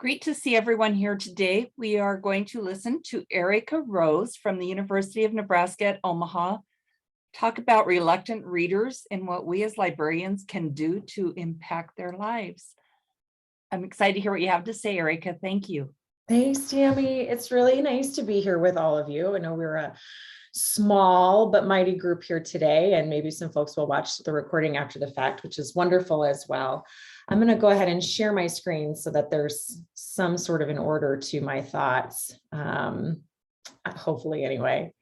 Great to see everyone here today. We are going to listen to Erica Rose from the University of Nebraska at Omaha talk about reluctant readers and what we as librarians can do to impact their lives. I'm excited to hear what you have to say, Erica. Thank you. Thanks, Tammy. It's really nice to be here with all of you. I know we're a small but mighty group here today, and maybe some folks will watch the recording after the fact, which is wonderful as well. I'm going to go ahead and share my screen so that there's some sort of an order to my thoughts, hopefully anyway.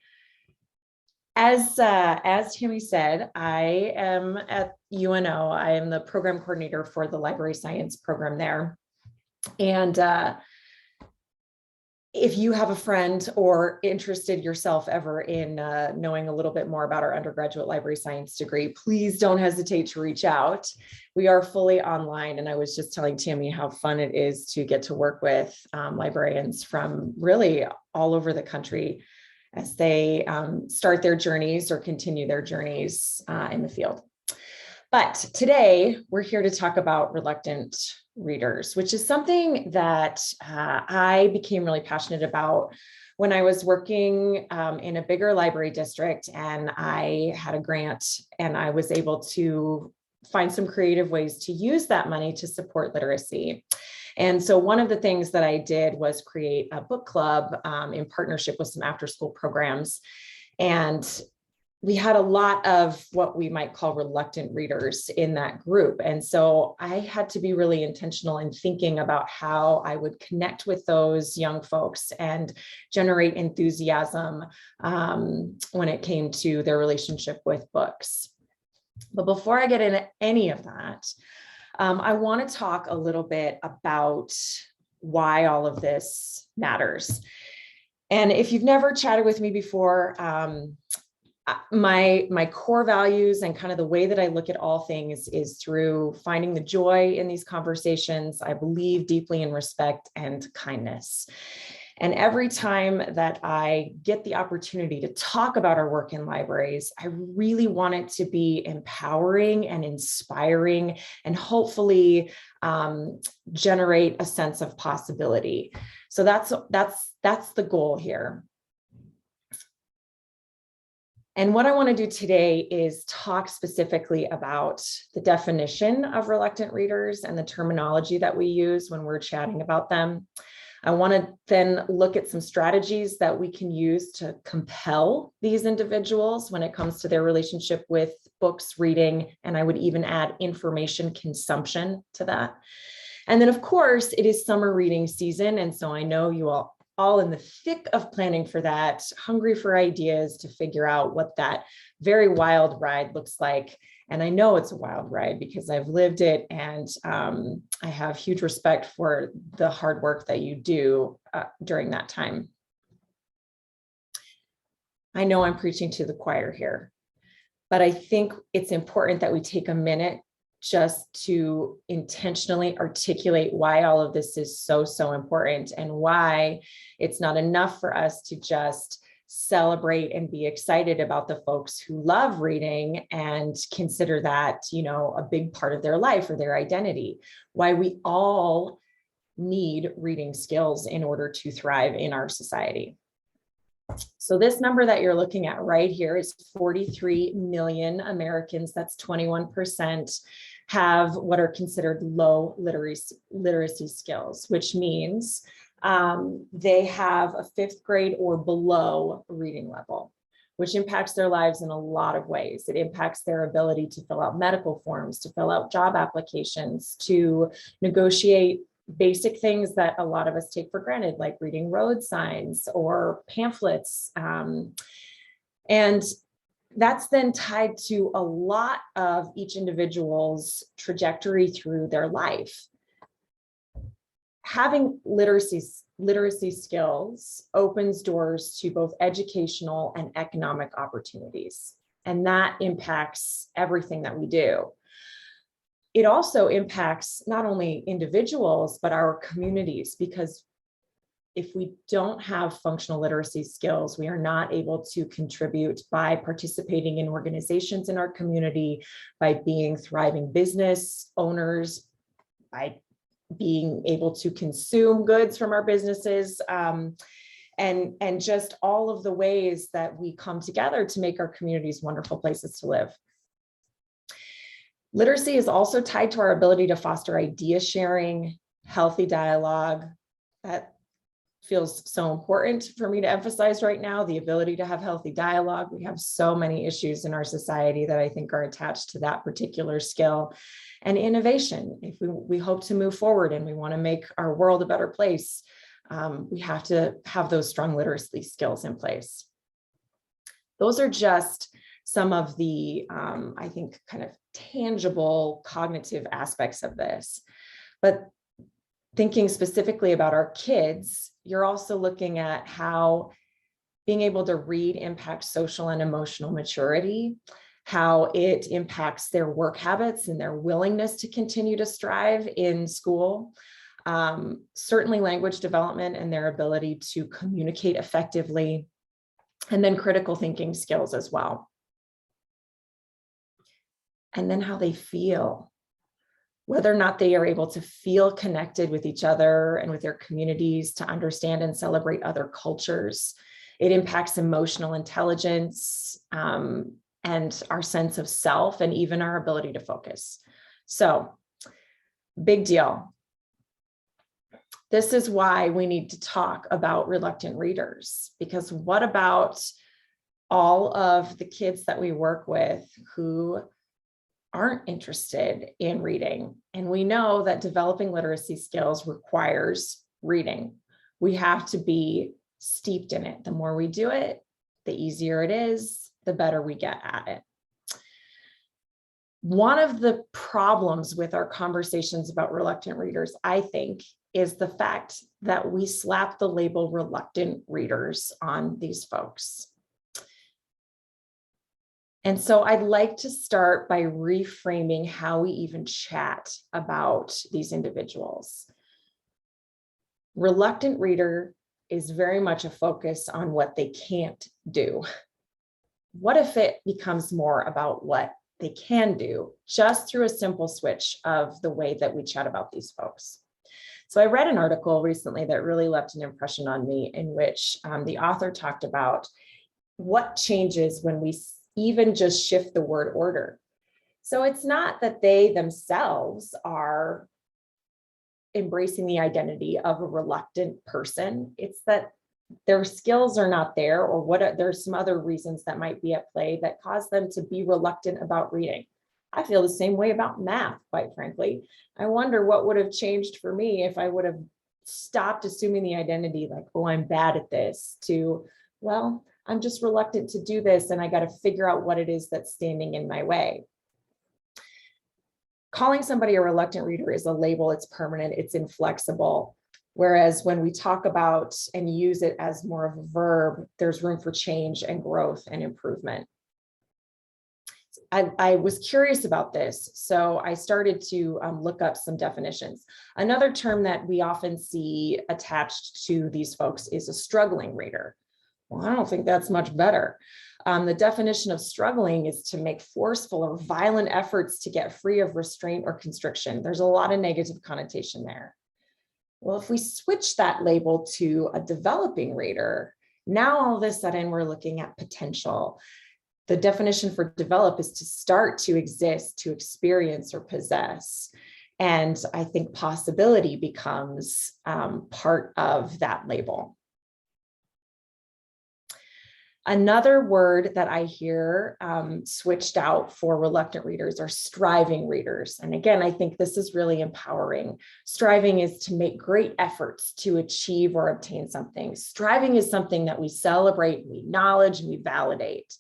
As Tammy said, I am at UNO. I am the program coordinator for the library science program there. And if you have a friend or interested yourself ever in knowing a little bit more about our undergraduate library science degree, please don't hesitate to reach out. We are fully online, and I was just telling Tammy how fun it is to get to work with librarians from really all over the country as they start their journeys or continue their journeys in the field. But today we're here to talk about reluctant readers, which is something that I became really passionate about when I was working in a bigger library district, and I had a grant and I was able to find some creative ways to use that money to support literacy. And so one of the things that I did was create a book club in partnership with some after-school programs. And we had a lot of what we might call reluctant readers in that group. And so I had to be really intentional in thinking about how I would connect with those young folks and generate enthusiasm when it came to their relationship with books. But before I get into any of that, I want to talk a little bit about why all of this matters. And if you've never chatted with me before, my core values and kind of the way that I look at all things is through finding the joy in these conversations. I believe deeply in respect and kindness. And every time that I get the opportunity to talk about our work in libraries, I really want it to be empowering and inspiring and hopefully generate a sense of possibility. So that's the goal here. And what I want to do today is talk specifically about the definition of reluctant readers and the terminology that we use when we're chatting about them. I want to then look at some strategies that we can use to compel these individuals when it comes to their relationship with books, reading, and I would even add information consumption to that. And then, of course, it is summer reading season. And so I know you all in the thick of planning for that, hungry for ideas to figure out what that very wild ride looks like. And I know it's a wild ride because I've lived it, and I have huge respect for the hard work that you do during that time. I know I'm preaching to the choir here, but I think it's important that we take a minute just to intentionally articulate why all of this is so important, and why it's not enough for us to just celebrate and be excited about the folks who love reading and consider that, a big part of their life or their identity. Why we all need reading skills in order to thrive in our society. So this number that you're looking at right here is 43 million Americans, that's 21%, have what are considered low literacy skills, which means they have a 5th grade or below reading level, which impacts their lives in a lot of ways. It impacts their ability to fill out medical forms, to fill out job applications, to negotiate basic things that a lot of us take for granted, like reading road signs or pamphlets. And that's then tied to a lot of each individual's trajectory through their life. Having literacy skills opens doors to both educational and economic opportunities, and that impacts everything that we do. It also impacts not only individuals, but our communities, because if we don't have functional literacy skills, we are not able to contribute by participating in organizations in our community, by being thriving business owners, by being able to consume goods from our businesses, and just all of the ways that we come together to make our communities wonderful places to live. Literacy is also tied to our ability to foster idea sharing, healthy dialogue. That feels so important for me to emphasize right now, the ability to have healthy dialogue. We have so many issues in our society that I think are attached to that particular skill. And innovation. If we hope to move forward and we want to make our world a better place, we have to have those strong literacy skills in place. Those are just some of the, I think, kind of tangible cognitive aspects of this. But thinking specifically about our kids, you're also looking at how being able to read impacts social and emotional maturity, how it impacts their work habits and their willingness to continue to strive in school. Certainly language development and their ability to communicate effectively, and then critical thinking skills as well. And then how they feel, whether or not they are able to feel connected with each other and with their communities, to understand and celebrate other cultures. It impacts emotional intelligence, and our sense of self, and even our ability to focus. So, big deal. This is why we need to talk about reluctant readers, because what about all of the kids that we work with who aren't interested in reading? And we know that developing literacy skills requires reading. We have to be steeped in it. The more we do it, the easier it is, the better we get at it. One of the problems with our conversations about reluctant readers, I think, is the fact that we slap the label reluctant readers on these folks. And so I'd like to start by reframing how we even chat about these individuals. Reluctant reader is very much a focus on what they can't do. What if it becomes more about what they can do, just through a simple switch of the way that we chat about these folks? So I read an article recently that really left an impression on me, in which the author talked about what changes when we even just shift the word order. So it's not that they themselves are embracing the identity of a reluctant person. It's that their skills are not there, or there's some other reasons that might be at play that cause them to be reluctant about reading. I feel the same way about math, quite frankly. I wonder what would have changed for me if I would have stopped assuming the identity like, oh, I'm bad at this, to, well, I'm just reluctant to do this, and I got to figure out what it is that's standing in my way. Calling somebody a reluctant reader is a label. It's permanent, it's inflexible. Whereas when we talk about and use it as more of a verb, there's room for change and growth and improvement. I was curious about this, so I started to look up some definitions. Another term that we often see attached to these folks is a struggling reader. Well, I don't think that's much better. The definition of struggling is to make forceful or violent efforts to get free of restraint or constriction. There's a lot of negative connotation there. Well, if we switch that label to a developing reader, now all of a sudden we're looking at potential. The definition for develop is to start, to exist, to experience, or possess. And I think possibility becomes part of that label. Another word that I hear switched out for reluctant readers are striving readers. And again, I think this is really empowering. Striving is to make great efforts to achieve or obtain something. Striving is something that we celebrate, we acknowledge, and we validate.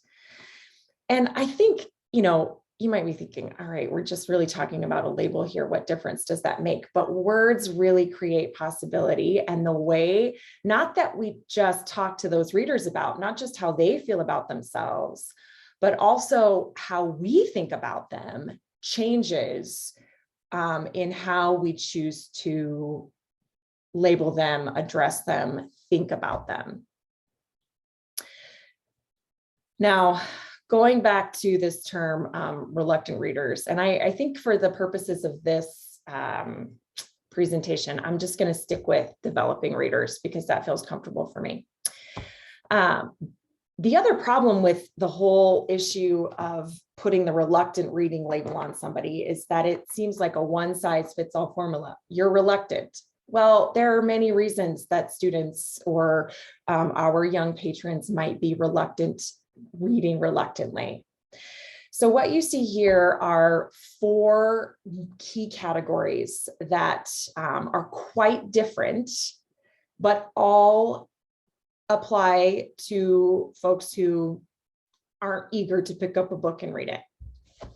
And I think, you might be thinking, all right, we're just really talking about a label here. What difference does that make? But words really create possibility, and the way, not that we just talk to those readers about, not just how they feel about themselves, but also how we think about them changes in how we choose to label them, address them, think about them. Now, going back to this term, reluctant readers, and I think for the purposes of this presentation. I'm just going to stick with developing readers because that feels comfortable for me. The other problem with the whole issue of putting the reluctant reading label on somebody is that it seems like a one-size-fits-all formula. You're reluctant. Well, there are many reasons that students or our young patrons might be reluctant, reading reluctantly. So what you see here are 4 key categories that are quite different, but all apply to folks who aren't eager to pick up a book and read it.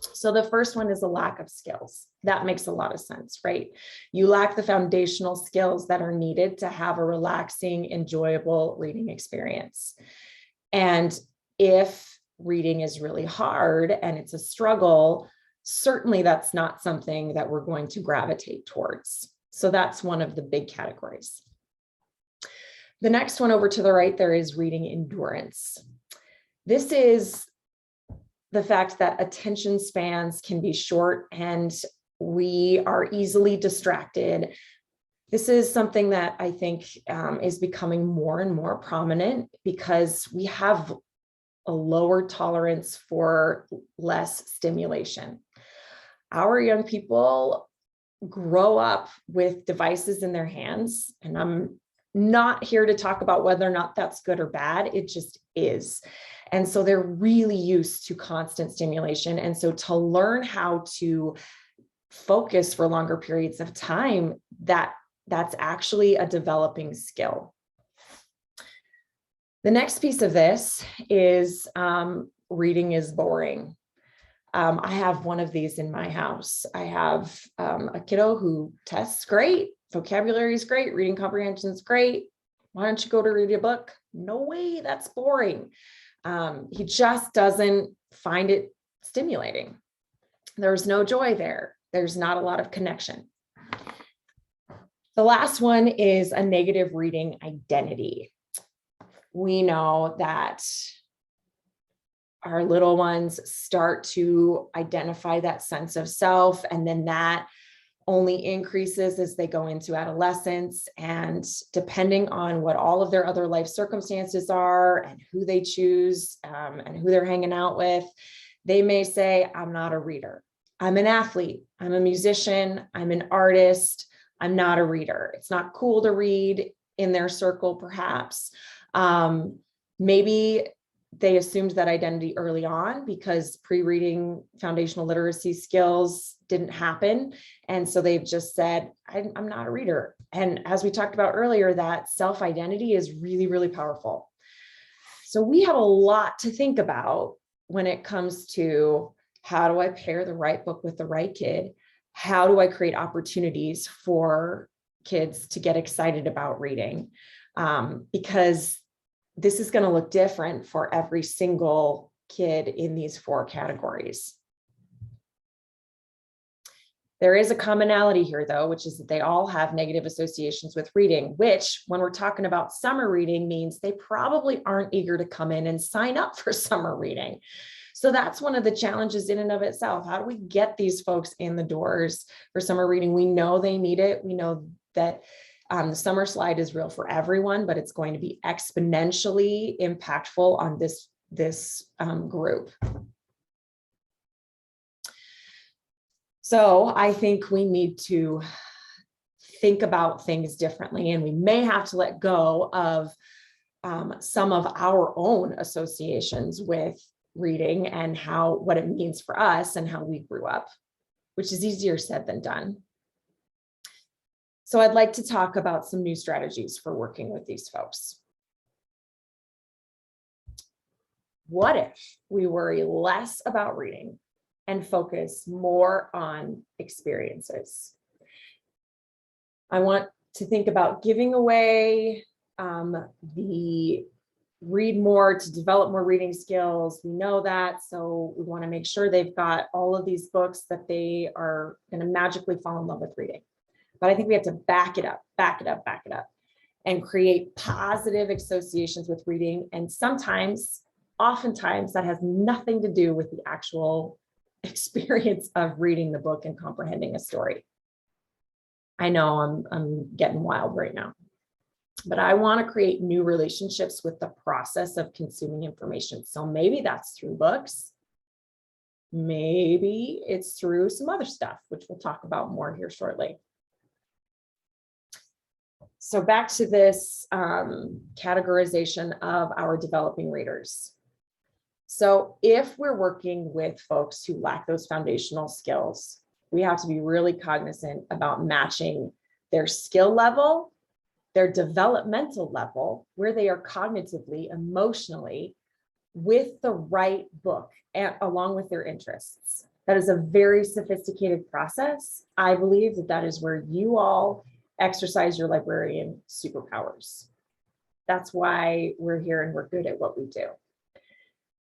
So the first one is a lack of skills. That makes a lot of sense, right? You lack the foundational skills that are needed to have a relaxing, enjoyable reading experience. And if reading is really hard and it's a struggle, certainly that's not something that we're going to gravitate towards. So that's one of the big categories. The next one over to the right there is reading endurance. This is the fact that attention spans can be short and we are easily distracted. This is something that I think is becoming more and more prominent because we have a lower tolerance for less stimulation. Our young people grow up with devices in their hands, and I'm not here to talk about whether or not that's good or bad. It just is. And so they're really used to constant stimulation. And so to learn how to focus for longer periods of time, that's actually a developing skill. The next piece of this is reading is boring. I have one of these in my house. I have a kiddo who tests great, vocabulary is great, reading comprehension is great. Why don't you go to read a book? No way, that's boring. He just doesn't find it stimulating. There's no joy there. There's not a lot of connection. The last one is a negative reading identity. We know that our little ones start to identify that sense of self, and then that only increases as they go into adolescence. And depending on what all of their other life circumstances are and who they choose and who they're hanging out with, they may say, I'm not a reader. I'm an athlete. I'm a musician. I'm an artist. I'm not a reader. It's not cool to read in their circle, perhaps. Maybe they assumed that identity early on because pre-reading foundational literacy skills didn't happen. And so they've just said, I'm not a reader. And as we talked about earlier, that self-identity is really, really powerful. So we have a lot to think about when it comes to how do I pair the right book with the right kid? How do I create opportunities for kids to get excited about reading? Because this is going to look different for every single kid in these 4 categories. There is a commonality here, though, which is that they all have negative associations with reading, which when we're talking about summer reading means they probably aren't eager to come in and sign up for summer reading. So that's one of the challenges in and of itself. How do we get these folks in the doors for summer reading? We know they need it. We know that the summer slide is real for everyone, but it's going to be exponentially impactful on this group. So I think we need to think about things differently, and we may have to let go of some of our own associations with reading and what it means for us and how we grew up, which is easier said than done. So I'd like to talk about some new strategies for working with these folks. What if we worry less about reading and focus more on experiences? I want to think about giving away the read more to develop more reading skills. We know that, so we want to make sure they've got all of these books that they are going to magically fall in love with reading. But I think we have to back it up, and create positive associations with reading. And oftentimes that has nothing to do with the actual experience of reading the book and comprehending a story. I know I'm getting wild right now, but I want to create new relationships with the process of consuming information. So maybe that's through books. Maybe it's through some other stuff, which we'll talk about more here shortly. So back to this categorization of our developing readers. So if we're working with folks who lack those foundational skills, we have to be really cognizant about matching their skill level, their developmental level, where they are cognitively, emotionally, with the right book and along with their interests. That is a very sophisticated process. I believe that that is where you all exercise your librarian superpowers. That's why we're here and we're good at what we do.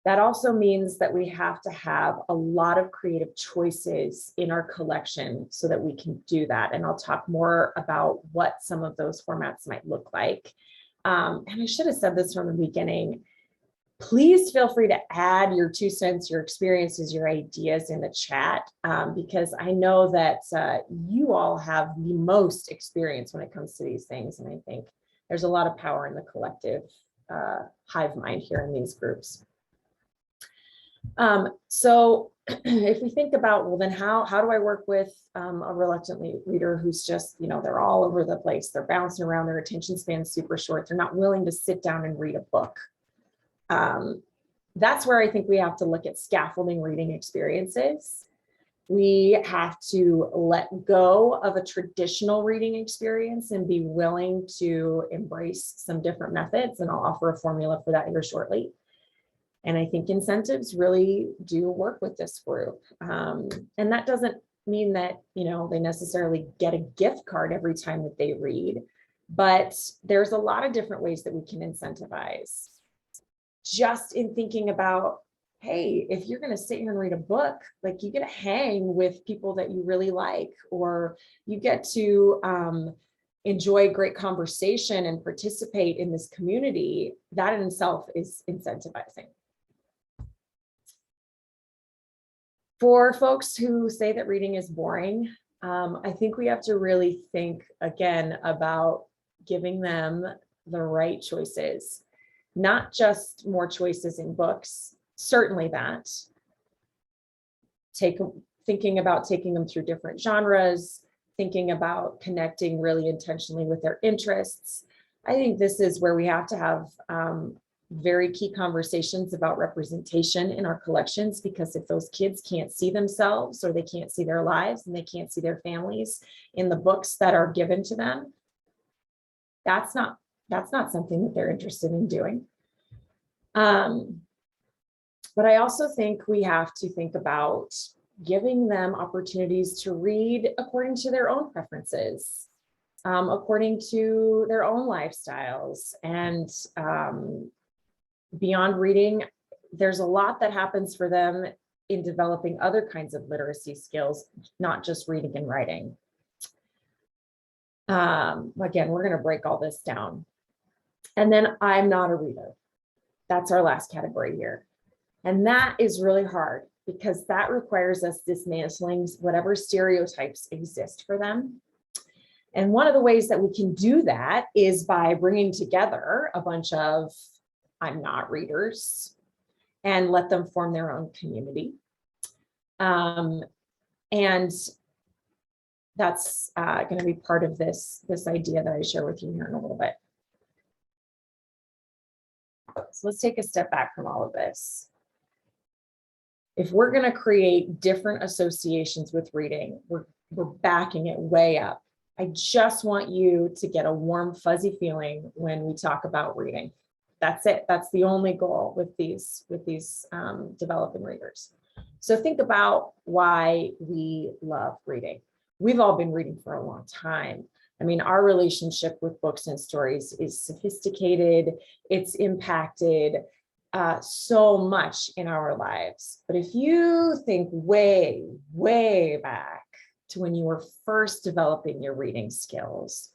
That also means that we have to have a lot of creative choices in our collection so that we can do that. And I'll talk more about what some of those formats might look like. And I should have said this from the beginning. Please feel free to add your 2 cents, your experiences, your ideas in the chat, because I know that you all have the most experience when it comes to these things. And I think there's a lot of power in the collective hive mind here in these groups. So if we think about, well, then how do I work with a reluctant reader who's just, they're all over the place. They're bouncing around, their attention span's super short. They're not willing to sit down and read a book. That's where I think we have to look at scaffolding reading experiences. We have to let go of a traditional reading experience and be willing to embrace some different methods. And I'll offer a formula for that here shortly. And I think incentives really do work with this group. And that doesn't mean that, they necessarily get a gift card every time that they read, but there's a lot of different ways that we can incentivize. Just in thinking about, hey, if you're going to sit here and read a book, like, you get to hang with people that you really like, or you get to enjoy great conversation and participate in this community, that in itself is incentivizing. For folks who say that reading is boring, I think we have to really think again about giving them the right choices, not just more choices in books, certainly that. Thinking about taking them through different genres, thinking about connecting really intentionally with their interests. I think this is where we have to have very key conversations about representation in our collections, because if those kids can't see themselves, or they can't see their lives, and they can't see their families in the books that are given to them, that's not something that they're interested in doing. But I also think we have to think about giving them opportunities to read according to their own preferences, according to their own lifestyles. And beyond reading, there's a lot that happens for them in developing other kinds of literacy skills, not just reading and writing. Again, we're going to break all this down. And then I'm not a reader. That's our last category here. And that is really hard, because that requires us dismantling whatever stereotypes exist for them. And one of the ways that we can do that is by bringing together a bunch of I'm not readers and let them form their own community. And that's going to be part of this idea that I share with you here in a little bit. So let's take a step back from all of this. If we're going to create different associations with reading, we're backing it way up. I just want you to get a warm, fuzzy feeling when we talk about reading. That's it. That's the only goal with these developing readers. So think about why we love reading. We've all been reading for a long time. I mean, our relationship with books and stories is sophisticated. It's impacted so much in our lives. But if you think way, way back to when you were first developing your reading skills,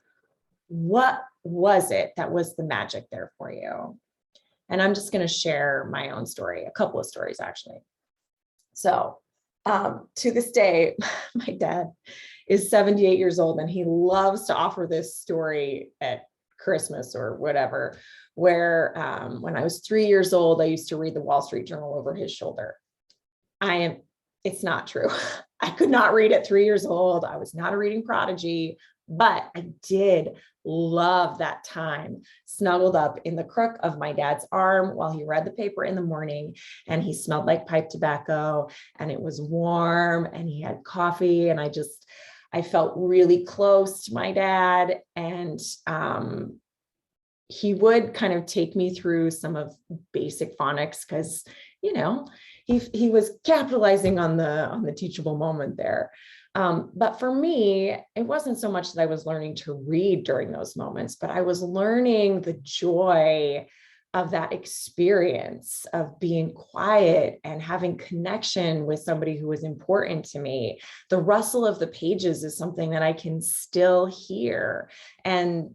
what was it that was the magic there for you? And I'm just going to share my own story, a couple of stories actually. So to this day, my dad is 78 years old, and he loves to offer this story at Christmas or whatever, where when I was 3 years old, I used to read the Wall Street Journal over his shoulder. It's not true. I could not read at 3 years old. I was not a reading prodigy, but I did love that time snuggled up in the crook of my dad's arm while he read the paper in the morning, and he smelled like pipe tobacco, and it was warm, and he had coffee, and I felt really close to my dad. And he would kind of take me through some of basic phonics because, he was capitalizing on the teachable moment there. But for me, it wasn't so much that I was learning to read during those moments, but I was learning the joy of that experience of being quiet and having connection with somebody who was important to me. The rustle of the pages is something that I can still hear, and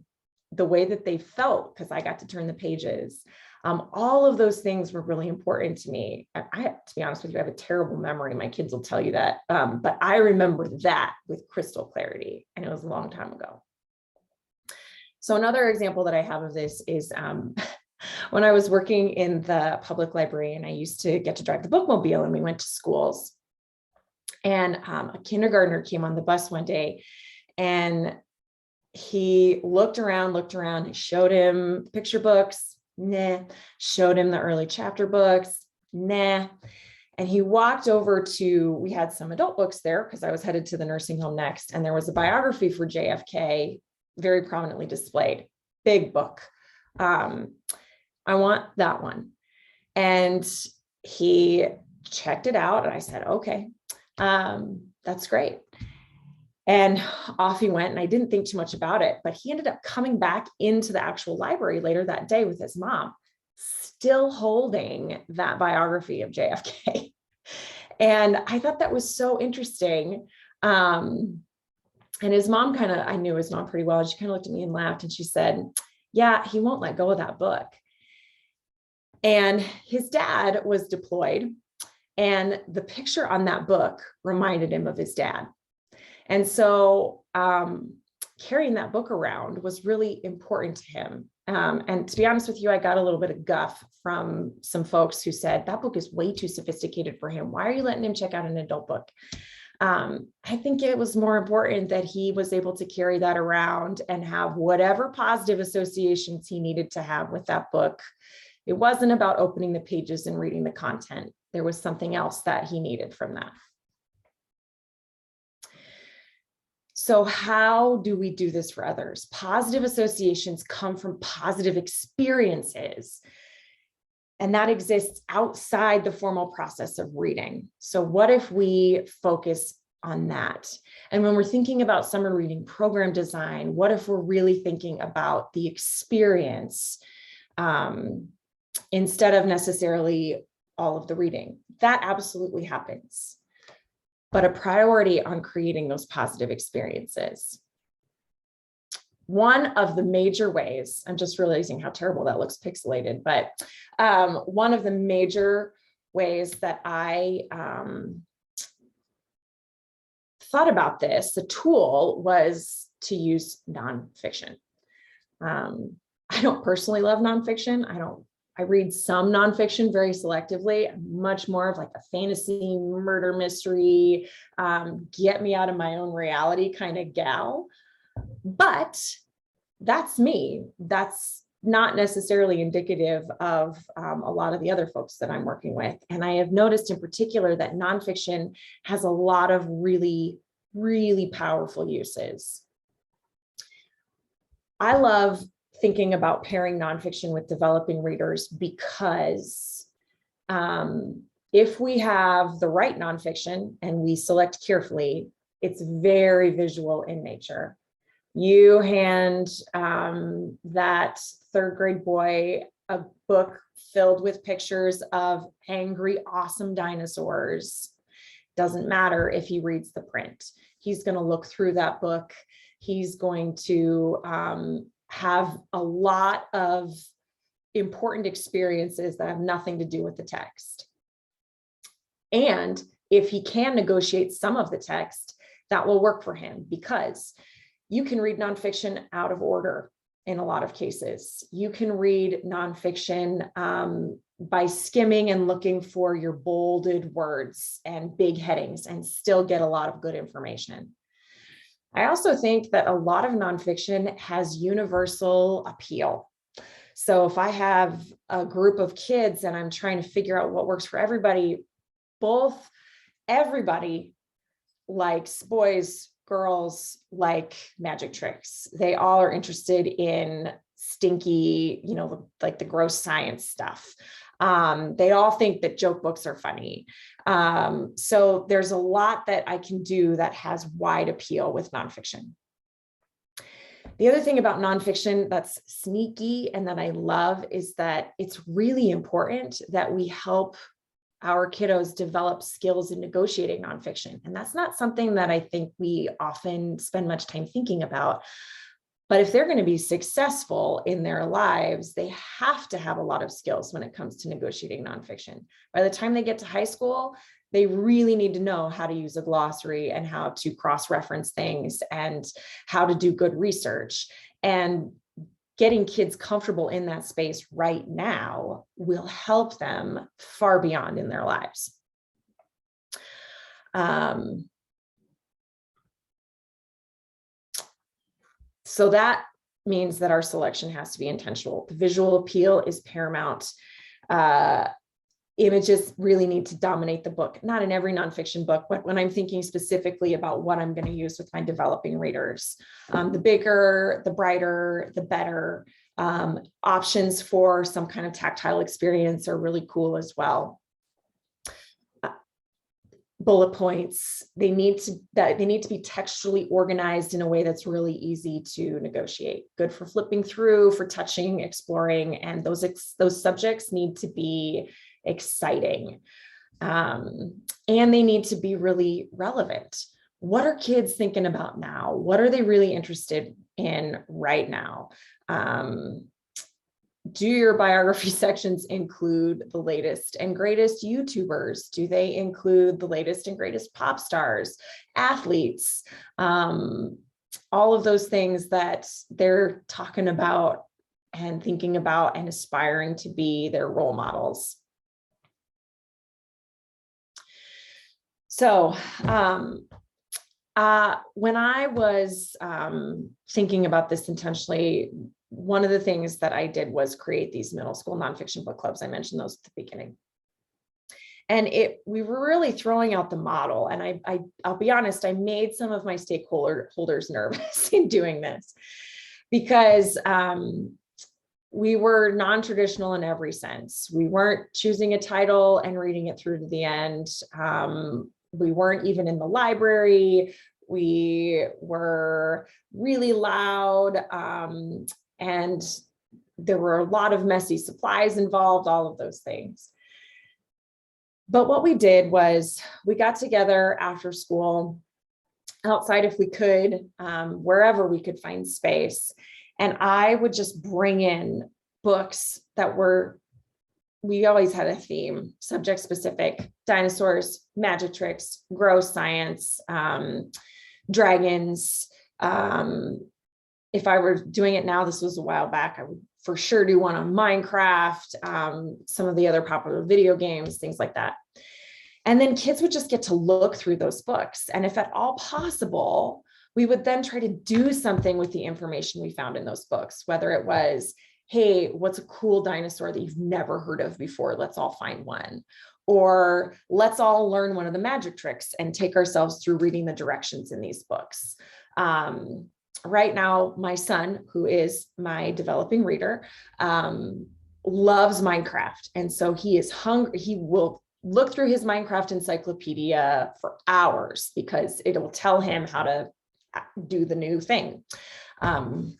the way that they felt, because I got to turn the pages. All of those things were really important to me. To be honest with you, I have a terrible memory. My kids will tell you that. But I remember that with crystal clarity, and it was a long time ago. So another example that I have of this is when I was working in the public library, and I used to get to drive the bookmobile, and we went to schools. And a kindergartner came on the bus one day, and he looked around, showed him picture books. Nah. Showed him the early chapter books. Nah. And he walked over to, we had some adult books there because I was headed to the nursing home next. And there was a biography for JFK very prominently displayed. Big book. I want that one. And he checked it out, and I said, okay, that's great. And off he went, and I didn't think too much about it, but he ended up coming back into the actual library later that day with his mom, still holding that biography of JFK. And I thought that was so interesting. And his mom I knew his mom pretty well, and she kind of looked at me and laughed, and she said, yeah, he won't let go of that book. And his dad was deployed, and the picture on that book reminded him of his dad. And so carrying that book around was really important to him. And to be honest with you, I got a little bit of guff from some folks who said, that book is way too sophisticated for him. Why are you letting him check out an adult book? I think it was more important that he was able to carry that around and have whatever positive associations he needed to have with that book. It wasn't about opening the pages and reading the content. There was something else that he needed from that. So how do we do this for others? Positive associations come from positive experiences, and that exists outside the formal process of reading. So what if we focus on that? And when we're thinking about summer reading program design, what if we're really thinking about the experience instead of necessarily all of the reading? That absolutely happens, but a priority on creating those positive experiences. One of the major ways, I'm just realizing how terrible that looks pixelated, but one of the major ways that I thought about this, the tool, was to use nonfiction. I don't personally love nonfiction. I read some nonfiction very selectively. I'm much more of like a fantasy, murder mystery, get me out of my own reality kind of gal. But that's me. That's not necessarily indicative of a lot of the other folks that I'm working with. And I have noticed in particular that nonfiction has a lot of really, really powerful uses. I love thinking about pairing nonfiction with developing readers because if we have the right nonfiction and we select carefully, it's very visual in nature. You hand that third grade boy a book filled with pictures of angry, awesome dinosaurs. Doesn't matter if he reads the print. He's going to look through that book. He's going to have a lot of important experiences that have nothing to do with the text. And if he can negotiate some of the text, that will work for him, because you can read nonfiction out of order in a lot of cases. You can read nonfiction by skimming and looking for your bolded words and big headings and still get a lot of good information. I also think that a lot of nonfiction has universal appeal. So if I have a group of kids and I'm trying to figure out what works for everybody, everybody likes, boys, girls like magic tricks. They all are interested in stinky, like the gross science stuff. They all think that joke books are funny. So there's a lot that I can do that has wide appeal with nonfiction. The other thing about nonfiction that's sneaky and that I love is that it's really important that we help our kiddos develop skills in negotiating nonfiction. And that's not something that I think we often spend much time thinking about. But if they're going to be successful in their lives, they have to have a lot of skills when it comes to negotiating nonfiction. By the time they get to high school, they really need to know how to use a glossary and how to cross-reference things and how to do good research. And getting kids comfortable in that space right now will help them far beyond in their lives. So that means that our selection has to be intentional. The visual appeal is paramount. Images really need to dominate the book, not in every nonfiction book, but when I'm thinking specifically about what I'm going to use with my developing readers. The bigger, the brighter, the better. Options for some kind of tactile experience are really cool as well. Bullet points, they need to be textually organized in a way that's really easy to negotiate. Good for flipping through, for touching, exploring, and those subjects need to be exciting. And they need to be really relevant. What are kids thinking about now? What are they really interested in right now? Do your biography sections include the latest and greatest YouTubers? Do they include the latest and greatest pop stars, athletes, all of those things that they're talking about and thinking about and aspiring to be their role models? So when I was thinking about this intentionally, one of the things that I did was create these middle school nonfiction book clubs. I mentioned those at the beginning. And we were really throwing out the model. And I'll be honest, I made some of my stakeholders nervous in doing this because we were non-traditional in every sense. We weren't choosing a title and reading it through to the end. We weren't even in the library. We were really loud. And there were a lot of messy supplies involved, all of those things. But what we did was we got together after school, outside if we could, wherever we could find space. And I would just bring in books that we always had a theme, subject specific: dinosaurs, magic tricks, gross science, dragons. If I were doing it now, this was a while back, I would for sure do one on Minecraft, some of the other popular video games, things like that. And then kids would just get to look through those books. And if at all possible, we would then try to do something with the information we found in those books, whether it was, hey, what's a cool dinosaur that you've never heard of before? Let's all find one. Or let's all learn one of the magic tricks and take ourselves through reading the directions in these books. Right now, my son, who is my developing reader, loves Minecraft. And so he is hungry. He will look through his Minecraft encyclopedia for hours because it will tell him how to do the new thing. And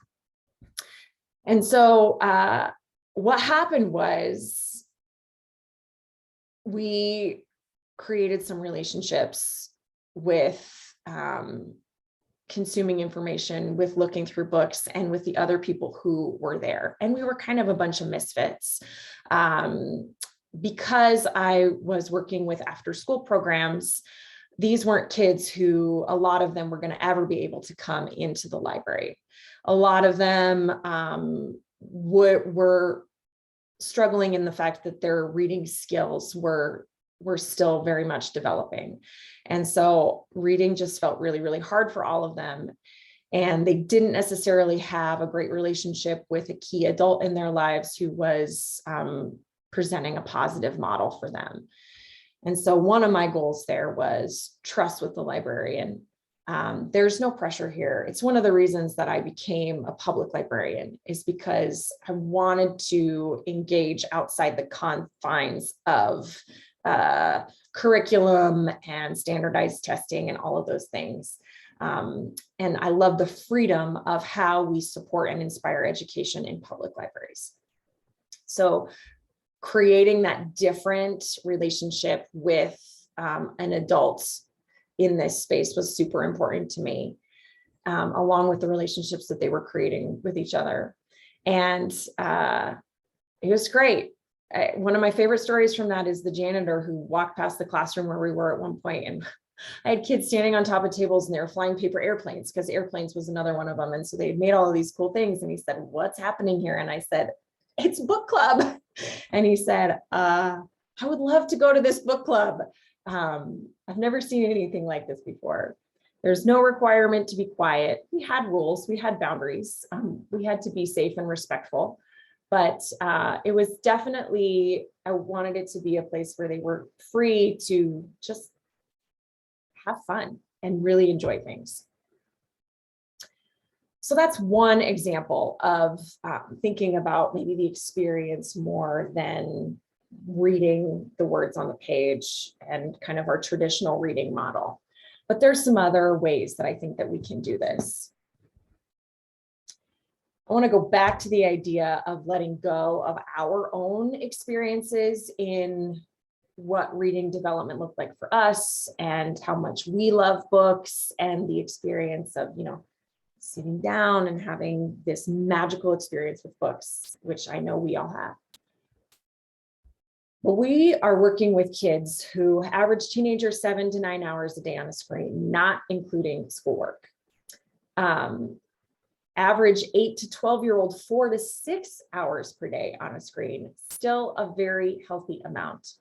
so what happened was we created some relationships with consuming information, with looking through books, and with the other people who were there. And we were kind of a bunch of misfits. Because I was working with after school programs, these weren't kids who, a lot of them were going to ever be able to come into the library. A lot of them were struggling in the fact that their reading skills were still very much developing. And so reading just felt really, really hard for all of them. And they didn't necessarily have a great relationship with a key adult in their lives who was presenting a positive model for them. And so one of my goals there was trust with the librarian. There's no pressure here. It's one of the reasons that I became a public librarian, is because I wanted to engage outside the confines of curriculum and standardized testing and all of those things. And I love the freedom of how we support and inspire education in public libraries. So creating that different relationship with an adult in this space was super important to me, along with the relationships that they were creating with each other. And it was great. One of my favorite stories from that is the janitor who walked past the classroom where we were at one point, and I had kids standing on top of tables and they were flying paper airplanes, because airplanes was another one of them. And so they made all of these cool things. And he said, "What's happening here?" And I said, "It's book club." And he said, "I would love to go to this book club. I've never seen anything like this before." There's no requirement to be quiet. We had rules, we had boundaries. We had to be safe and respectful. But it was definitely, I wanted it to be a place where they were free to just have fun and really enjoy things. So that's one example of thinking about maybe the experience more than reading the words on the page and kind of our traditional reading model. But there's some other ways that I think that we can do this. I want to go back to the idea of letting go of our own experiences in what reading development looked like for us and how much we love books, and the experience of, sitting down and having this magical experience with books, which I know we all have. But we are working with kids who average teenagers 7 to 9 hours a day on a screen, not including schoolwork. Average 8 to 12-year-old 4 to 6 hours per day on a screen, still a very healthy amount.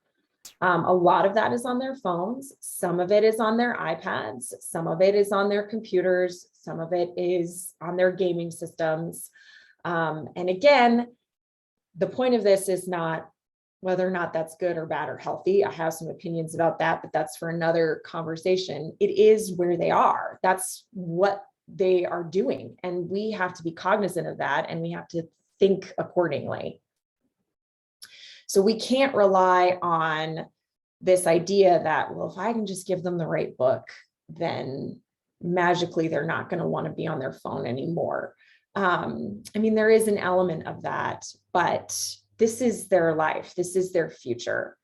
A lot of that is on their phones. Some of it is on their iPads. Some of it is on their computers. Some of it is on their gaming systems. And again, the point of this is not whether or not that's good or bad or healthy. I have some opinions about that, but that's for another conversation. It is where they are. That's what they are doing. And we have to be cognizant of that, and we have to think accordingly. So we can't rely on this idea that, well, if I can just give them the right book, then magically they're not going to want to be on their phone anymore. There is an element of that, but this is their life. This is their future.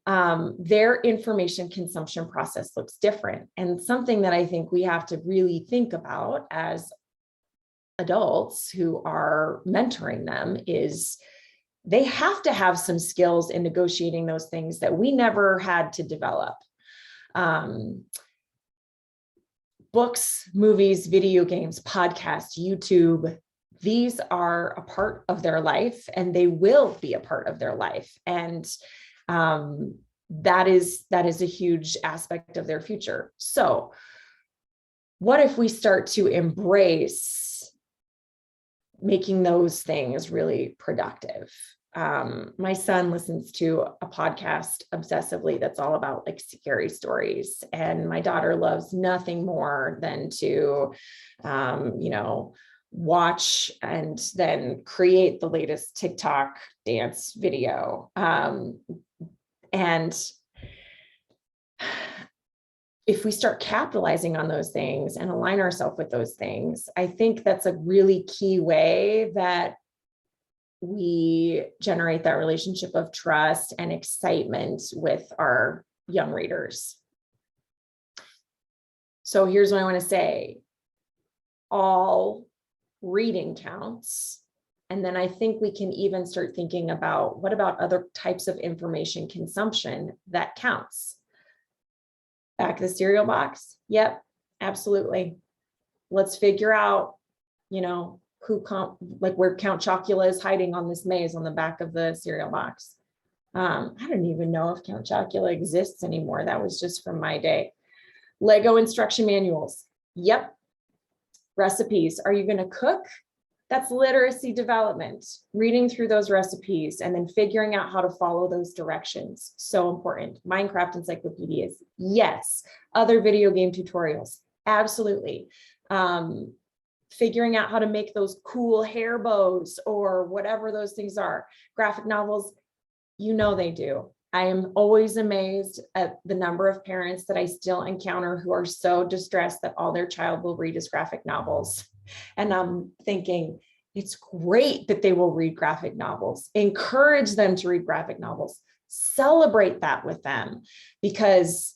Their information consumption process looks different. And something that I think we have to really think about as adults who are mentoring them is they have to have some skills in negotiating those things that we never had to develop. Books, movies, video games, podcasts, YouTube, these are a part of their life, and they will be a part of their life. And that is a huge aspect of their future. So what if we start to embrace making those things really productive? My son listens to a podcast obsessively that's all about like scary stories. And my daughter loves nothing more than to, watch and then create the latest TikTok dance video. And if we start capitalizing on those things and align ourselves with those things, I think that's a really key way that we generate that relationship of trust and excitement with our young readers. So here's what I want to say. All reading counts. And then I think we can even start thinking about, what about other types of information consumption that counts? Back of the cereal box. Yep, absolutely. Let's figure out, where Count Chocula is hiding on this maze on the back of the cereal box. I don't even know if Count Chocula exists anymore. That was just from my day. Lego instruction manuals. Yep. Recipes. Are you going to cook? That's literacy development. Reading through those recipes and then figuring out how to follow those directions. So important. Minecraft encyclopedias. Yes. Other video game tutorials. Absolutely. Figuring out how to make those cool hair bows or whatever those things are. Graphic novels, they do. I am always amazed at the number of parents that I still encounter who are so distressed that all their child will read is graphic novels. And I'm thinking, it's great that they will read graphic novels. Encourage them to read graphic novels. Celebrate that with them, because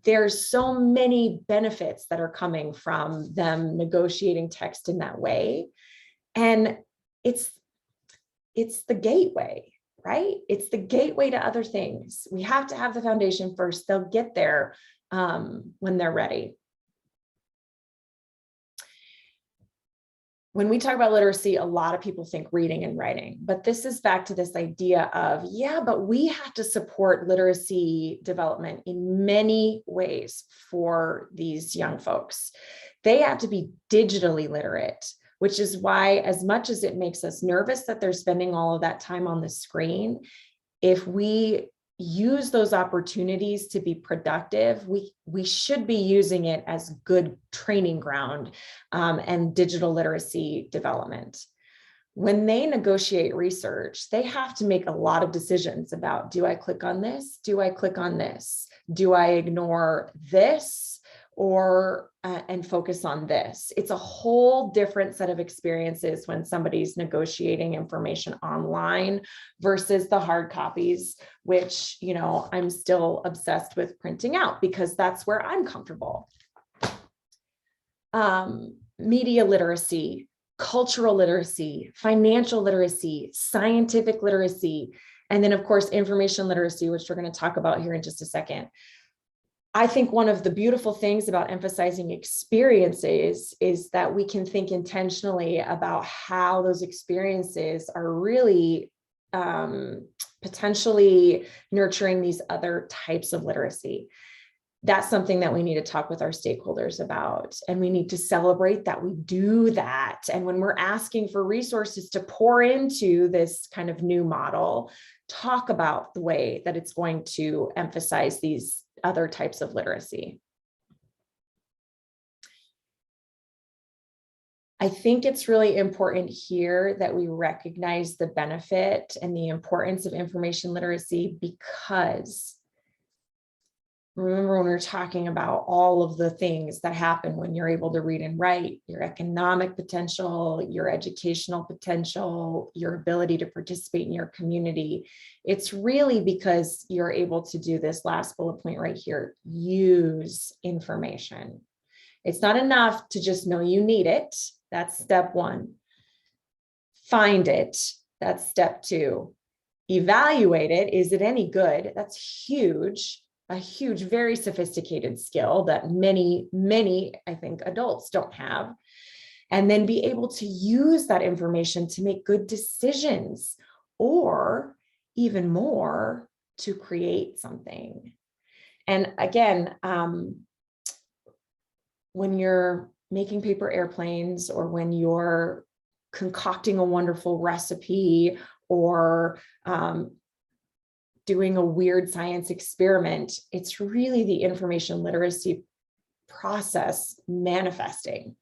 there's so many benefits that are coming from them negotiating text in that way. And it's the gateway, right? It's the gateway to other things. We have to have the foundation first. They'll get there when they're ready. When we talk about literacy, a lot of people think reading and writing, but this is back to this idea of, but we have to support literacy development in many ways for these young folks. They have to be digitally literate, which is why, as much as it makes us nervous that they're spending all of that time on the screen, if we use those opportunities to be productive, we should be using it as good training ground and digital literacy development. When they negotiate research, they have to make a lot of decisions about, do I click on this? Do I click on this? Do I ignore this? Or and focus on this. It's a whole different set of experiences when somebody's negotiating information online versus the hard copies, which, I'm still obsessed with printing out because that's where I'm comfortable. Media literacy, cultural literacy, financial literacy, scientific literacy, and then of course, information literacy, which we're going to talk about here in just a second. I think one of the beautiful things about emphasizing experiences is that we can think intentionally about how those experiences are really potentially nurturing these other types of literacy. That's something that we need to talk with our stakeholders about, and we need to celebrate that we do that. And when we're asking for resources to pour into this kind of new model, talk about the way that it's going to emphasize these other types of literacy. I think it's really important here that we recognize the benefit and the importance of information literacy, because remember when we were talking about all of the things that happen when you're able to read and write, your economic potential, your educational potential, your ability to participate in your community. It's really because you're able to do this last bullet point right here, use information. It's not enough to just know you need it. That's step one. Find it. That's step two. Evaluate it. Is it any good? That's huge. A huge, very sophisticated skill that many, I think, adults don't have. And then be able to use that information to make good decisions, or even more, to create something. And again, when you're making paper airplanes, or when you're concocting a wonderful recipe, or doing a weird science experiment, it's really the information literacy process manifesting,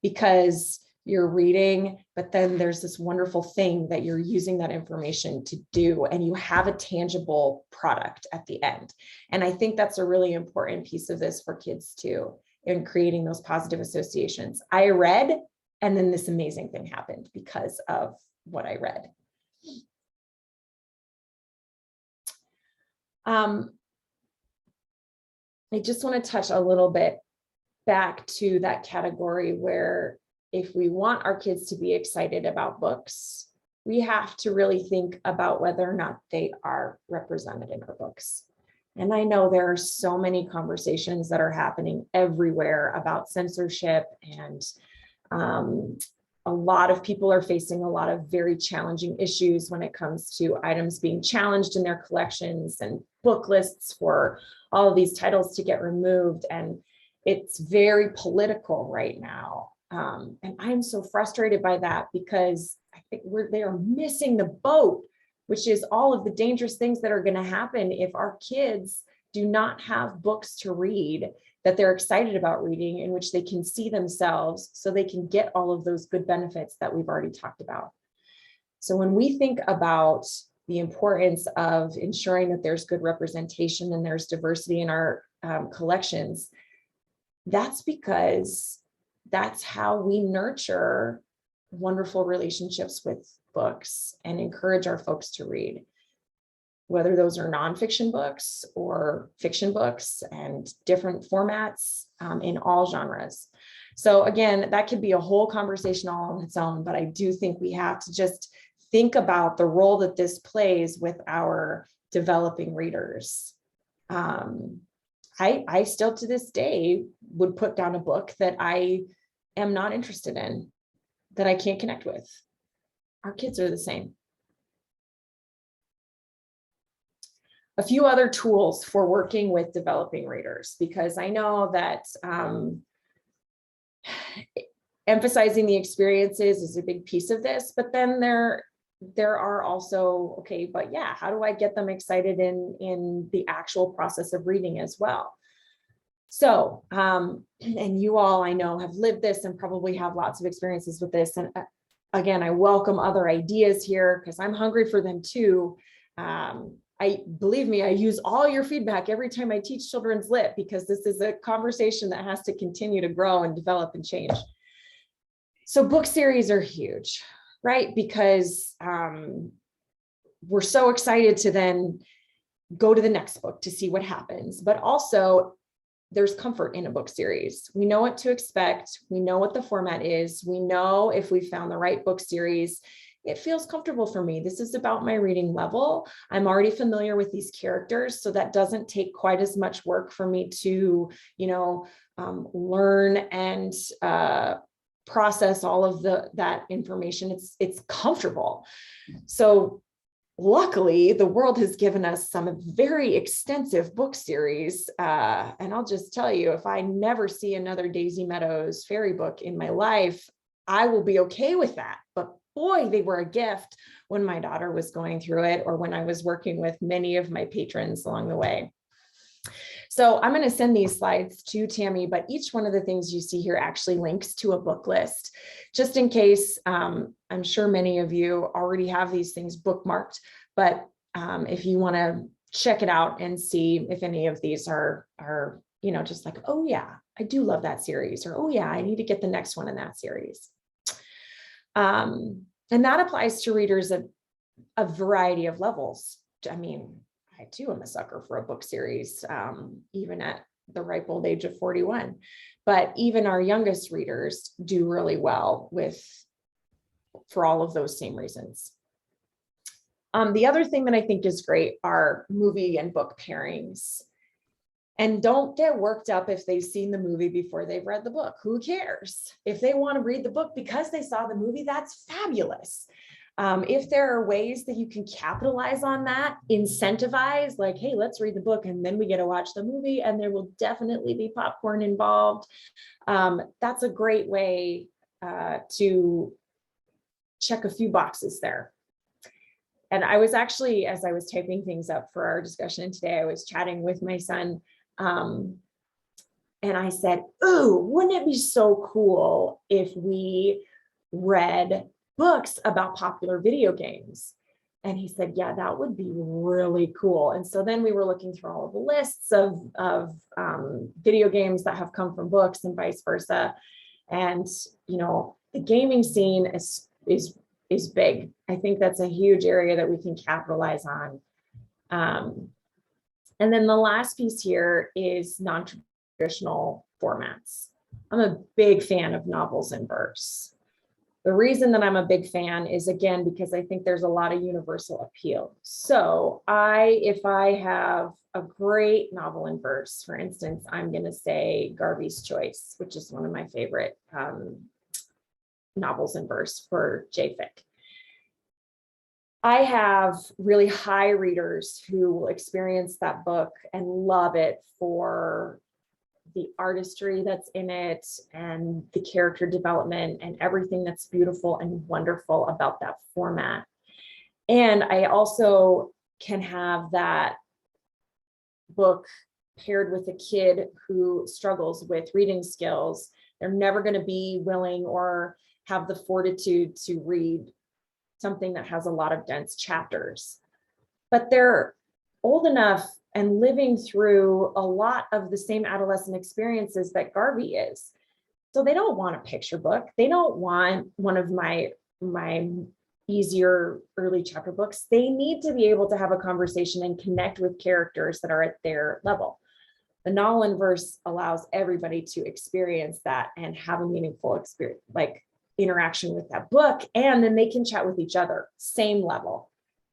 because you're reading, but then there's this wonderful thing that you're using that information to do, and you have a tangible product at the end. And I think that's a really important piece of this for kids too, in creating those positive associations. I read, and then this amazing thing happened because of what I read. I just want to touch a little bit back to that category where, if we want our kids to be excited about books, we have to really think about whether or not they are represented in our books. And I know there are so many conversations that are happening everywhere about censorship, and a lot of people are facing a lot of very challenging issues when it comes to items being challenged in their collections and book lists for all of these titles to get removed. And it's very political right now. And I'm so frustrated by that, because I think they are missing the boat, which is all of the dangerous things that are going to happen if our kids do not have books to read that they're excited about reading, in which they can see themselves, so they can get all of those good benefits that we've already talked about. So when we think about the importance of ensuring that there's good representation and there's diversity in our collections, that's because that's how we nurture wonderful relationships with books and encourage our folks to read, whether those are nonfiction books or fiction books, and different formats in all genres. So again, that could be a whole conversation all on its own, but I do think we have to just think about the role that this plays with our developing readers. I still to this day would put down a book that I am not interested in, that I can't connect with. Our kids are the same. A few other tools for working with developing readers, because I know that emphasizing the experiences is a big piece of this, but then there are also, okay, but yeah, how do I get them excited in the actual process of reading as well? So, and you all, I know, have lived this and probably have lots of experiences with this. And again, I welcome other ideas here, because I'm hungry for them too. Believe me, I use all your feedback every time I teach children's lit, because this is a conversation that has to continue to grow and develop and change. So book series are huge, right? Because we're so excited to then go to the next book to see what happens, but also there's comfort in a book series. We know what to expect. We know what the format is. We know if we found the right book series, it feels comfortable for me. This is about my reading level. I'm already familiar with these characters, so that doesn't take quite as much work for me to, learn and process all of that information. It's comfortable. So luckily, the world has given us some very extensive book series. And I'll just tell you, if I never see another Daisy Meadows fairy book in my life, I will be okay with that. But boy, they were a gift when my daughter was going through it, or when I was working with many of my patrons along the way. So I'm going to send these slides to Tammy, but each one of the things you see here actually links to a book list, just in case. I'm sure many of you already have these things bookmarked, but if you want to check it out and see if any of these are just like, oh yeah, I do love that series, or oh yeah, I need to get the next one in that series. And that applies to readers at a variety of levels. I mean, I too am a sucker for a book series, even at the ripe old age of 41. But even our youngest readers do really well for all of those same reasons. The other thing that I think is great are movie and book pairings. And don't get worked up if they've seen the movie before they've read the book. Who cares? If they want to read the book because they saw the movie, that's fabulous. If there are ways that you can capitalize on that, incentivize, like, hey, let's read the book and then we get to watch the movie, and there will definitely be popcorn involved. That's a great way to check a few boxes there. And I was actually, as I was typing things up for our discussion today, I was chatting with my son. And I said, ooh, wouldn't it be so cool if we read books about popular video games? And he said, yeah, that would be really cool. And so then we were looking through all of the lists of video games that have come from books and vice versa. And, the gaming scene is big. I think that's a huge area that we can capitalize on. And then the last piece here is non-traditional formats. I'm a big fan of novels in verse. The reason that I'm a big fan is, again, because I think there's a lot of universal appeal. So if I have a great novel in verse. For instance, I'm going to say Garvey's Choice, which is one of my favorite novels in verse for JFIC. I have really high readers who will experience that book and love it for the artistry that's in it and the character development and everything that's beautiful and wonderful about that format. And I also can have that book paired with a kid who struggles with reading skills. They're never going to be willing or have the fortitude to read something that has a lot of dense chapters, but they're old enough and living through a lot of the same adolescent experiences that Garvey is. So they don't want a picture book. They don't want one of my easier early chapter books. They need to be able to have a conversation and connect with characters that are at their level. The novel in verse allows everybody to experience that and have a meaningful experience, like interaction with that book, and then they can chat with each other, same level.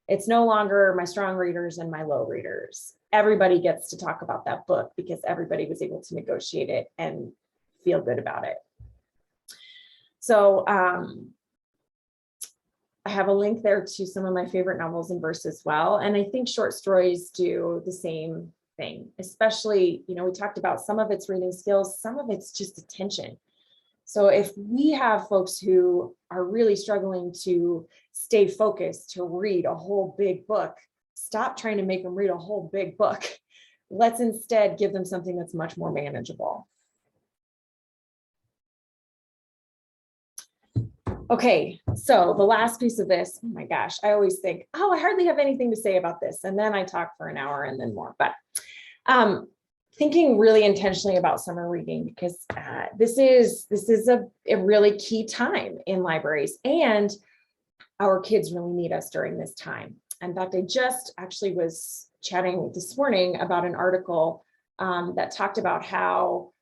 It's no longer my strong readers and my low readers. Everybody gets to talk about that book because everybody was able to negotiate it and feel good about it. So I have a link there to some of my favorite novels in verse as well. And I think short stories do the same thing, especially, we talked about some of it's reading skills, some of it's just attention. So if we have folks who are really struggling to stay focused, to read a whole big book, stop trying to make them read a whole big book. Let's instead give them something that's much more manageable. Okay, so the last piece of this, oh my gosh, I always think, oh, I hardly have anything to say about this. And then I talk for an hour and then more. But thinking really intentionally about summer reading, because this is a really key time in libraries, and our kids really need us during this time. In fact, I just actually was chatting this morning about an article that talked about how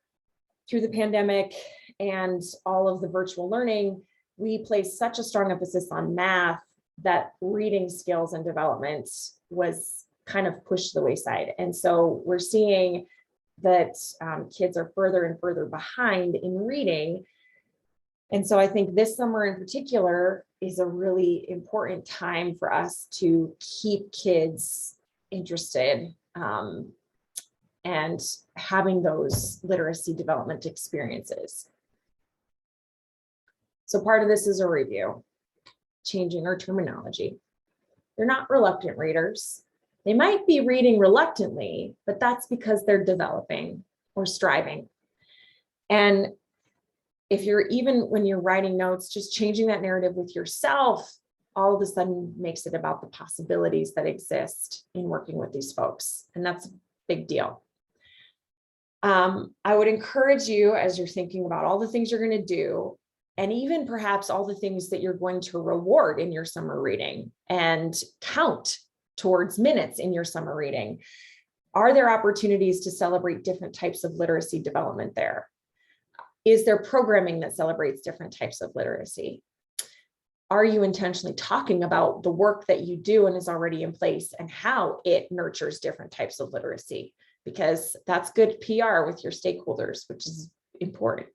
through the pandemic and all of the virtual learning, we place such a strong emphasis on math that reading skills and development was kind of pushed to the wayside. And so we're seeing that kids are further and further behind in reading. And so I think this summer in particular is a really important time for us to keep kids interested and having those literacy development experiences. So part of this is a review, changing our terminology. They're not reluctant readers. They might be reading reluctantly, but that's because they're developing or striving. And if you're, even when you're writing notes, just changing that narrative with yourself, all of a sudden makes it about the possibilities that exist in working with these folks. And that's a big deal. I would encourage you, as you're thinking about all the things you're going to do, and even perhaps all the things that you're going to reward in your summer reading and count towards minutes in your summer reading. Are there opportunities to celebrate different types of literacy development there? Is there programming that celebrates different types of literacy? Are you intentionally talking about the work that you do and is already in place and how it nurtures different types of literacy? Because that's good PR with your stakeholders, which is important.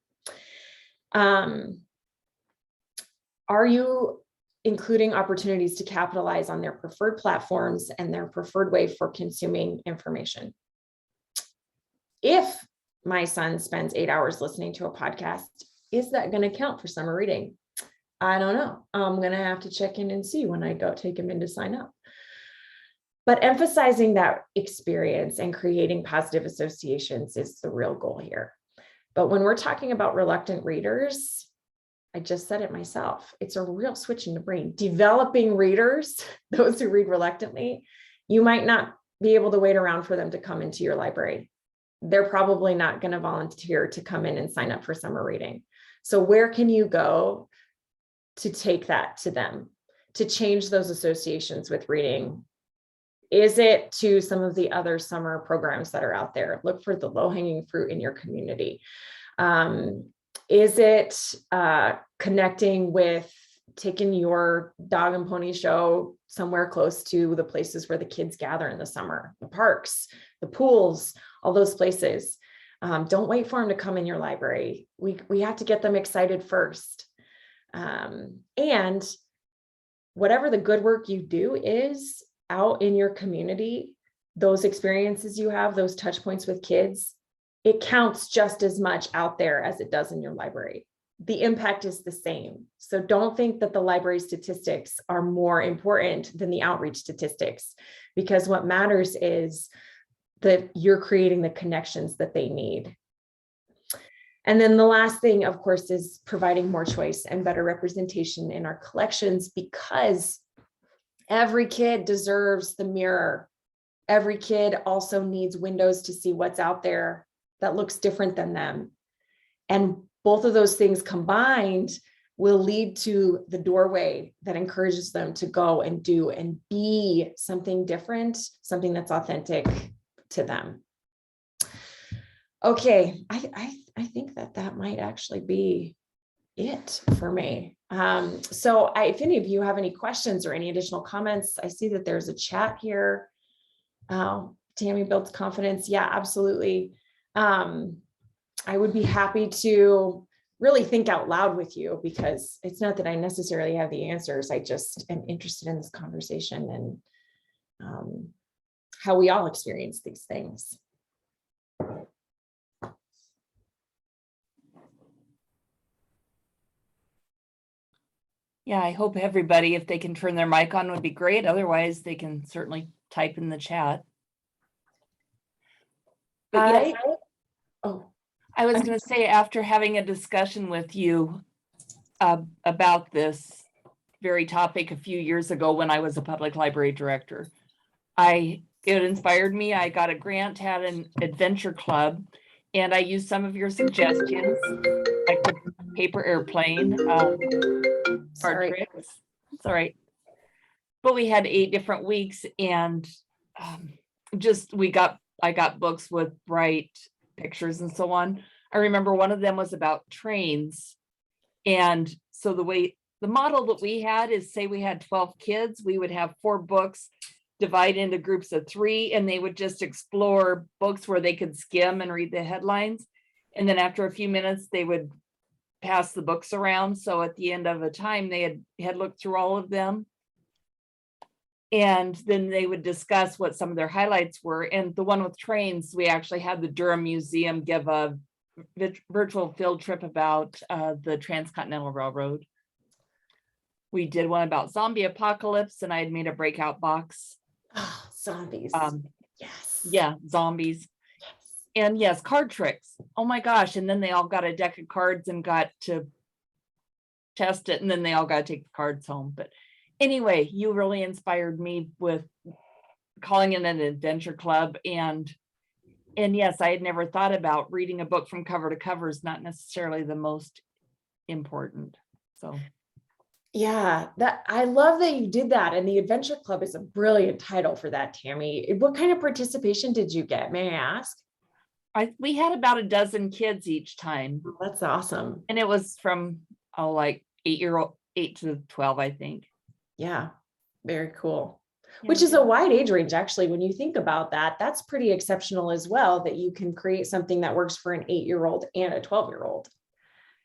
Are you including opportunities to capitalize on their preferred platforms and their preferred way for consuming information? If my son spends 8 hours listening to a podcast, is that going to count for summer reading? I don't know. I'm going to have to check in and see when I go take him in to sign up. But emphasizing that experience and creating positive associations is the real goal here. But when we're talking about reluctant readers, I just said it myself, it's a real switch in the brain. Developing readers, those who read reluctantly, you might not be able to wait around for them to come into your library. They're probably not going to volunteer to come in and sign up for summer reading. So where can you go to take that to them, to change those associations with reading? Is it to some of the other summer programs that are out there? Look for the low-hanging fruit in your community. Is it connecting with taking your dog and pony show somewhere close to the places where the kids gather in the summer, the parks, the pools, all those places. Don't wait for them to come in your library. We have to get them excited first. And whatever the good work you do is out in your community, those experiences you have, those touch points with kids, it counts just as much out there as it does in your library. The impact is the same. So don't think that the library statistics are more important than the outreach statistics, because what matters is that you're creating the connections that they need. And then the last thing, of course, is providing more choice and better representation in our collections, because every kid deserves the mirror. Every kid also needs windows to see what's out there that looks different than them. And both of those things combined will lead to the doorway that encourages them to go and do and be something different, something that's authentic to them. Okay, I think that might actually be it for me. So if any of you have any questions or any additional comments, I see that there's a chat here. Tammy builds confidence. Yeah, absolutely. I would be happy to really think out loud with you, because it's not that I necessarily have the answers. I just am interested in this conversation and how we all experience these things. Yeah, I hope everybody, if they can turn their mic on, would be great. Otherwise, they can certainly type in the chat. But yes, I was going to say, after having a discussion with you about this very topic a few years ago when I was a public library director, it inspired me. I got a grant, had an adventure club, and I used some of your suggestions, like the paper airplane, card tricks. It's all right. But we had 8 different weeks, and I got books with bright pictures and so on. I remember one of them was about trains. And so the model that we had is, say we had 12 kids, we would have 4 books, divide into groups of 3, and they would just explore books where they could skim and read the headlines. And then after a few minutes, they would pass the books around. So at the end of a time, they had looked through all of them. And then they would discuss what some of their highlights were. And the one with trains, we actually had the Durham Museum give a virtual field trip about the Transcontinental Railroad. We did one about zombie apocalypse, and I had made a breakout box. Oh, zombies. Yes. Yeah, zombies. Yes. And yes, card tricks. Oh my gosh. And then they all got a deck of cards and got to test it. And then they all got to take the cards home. But anyway, you really inspired me with calling it an adventure club. And yes, I had never thought about reading a book from cover to cover is not necessarily the most important. So yeah, I love that you did that. And the Adventure Club is a brilliant title for that, Tammy. What kind of participation did you get? May I ask? We had about a dozen kids each time. Oh, that's awesome. And it was from like 8 to 12, I think. Yeah, very cool. Yeah. Which is a wide age range, actually. When you think about that, that's pretty exceptional as well, that you can create something that works for an 8-year-old and a 12-year-old.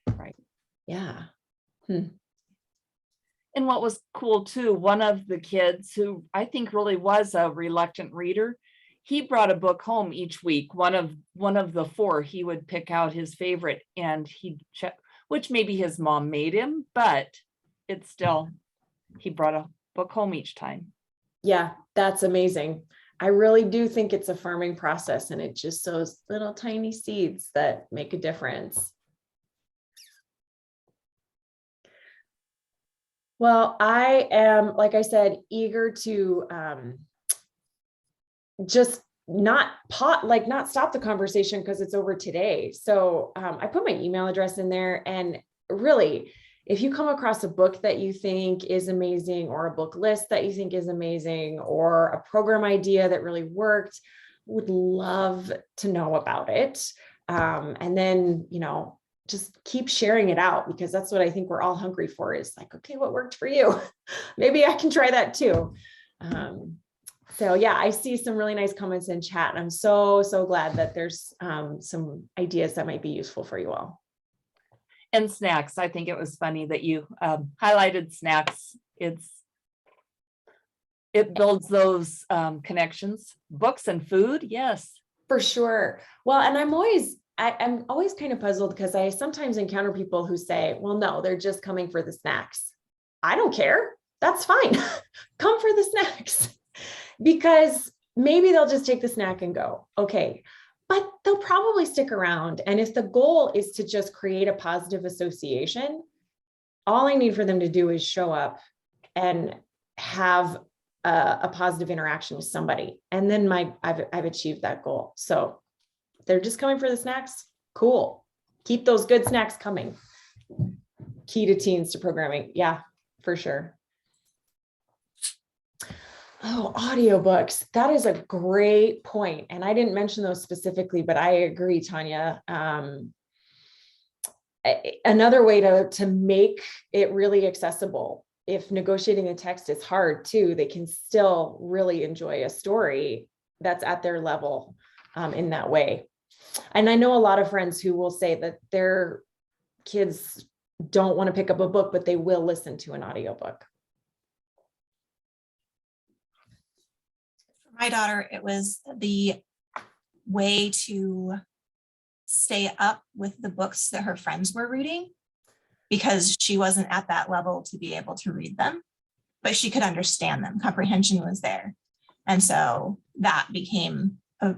Right. Yeah. And what was cool too, one of the kids who I think really was a reluctant reader, he brought a book home each week. One of the 4, he would pick out his favorite, and he'd check, which maybe his mom made him, but it's still, he brought a book home each time. Yeah, that's amazing. I really do think it's a farming process, and it just sows little tiny seeds that make a difference. Well, I am, like I said, eager to just not stop the conversation because it's over today. So I put my email address in there, and really, if you come across a book that you think is amazing, or a book list that you think is amazing, or a program idea that really worked, would love to know about it. And then, just keep sharing it out, because that's what I think we're all hungry for, is like, okay, what worked for you? Maybe I can try that too. So yeah, I see some really nice comments in chat, and I'm so glad that there's some ideas that might be useful for you all. And snacks. I think it was funny that you highlighted snacks. It builds those connections. Books and food, yes. For sure. Well, and I'm always kind of puzzled because I sometimes encounter people who say, well, no, they're just coming for the snacks. I don't care. That's fine. Come for the snacks. Because maybe they'll just take the snack and go, okay, but they'll probably stick around. And if the goal is to just create a positive association, all I need for them to do is show up and have a positive interaction with somebody. And then I've achieved that goal. So they're just coming for the snacks. Cool. Keep those good snacks coming. Key to teens to programming. Yeah, for sure. Oh, audiobooks. That is a great point. And I didn't mention those specifically, but I agree, Tanya. Another way to make it really accessible, if negotiating a text is hard too, they can still really enjoy a story that's at their level in that way. And I know a lot of friends who will say that their kids don't want to pick up a book, but they will listen to an audiobook. My daughter, it was the way to stay up with the books that her friends were reading, because she wasn't at that level to be able to read them, but she could understand them. Comprehension was there. And so that became a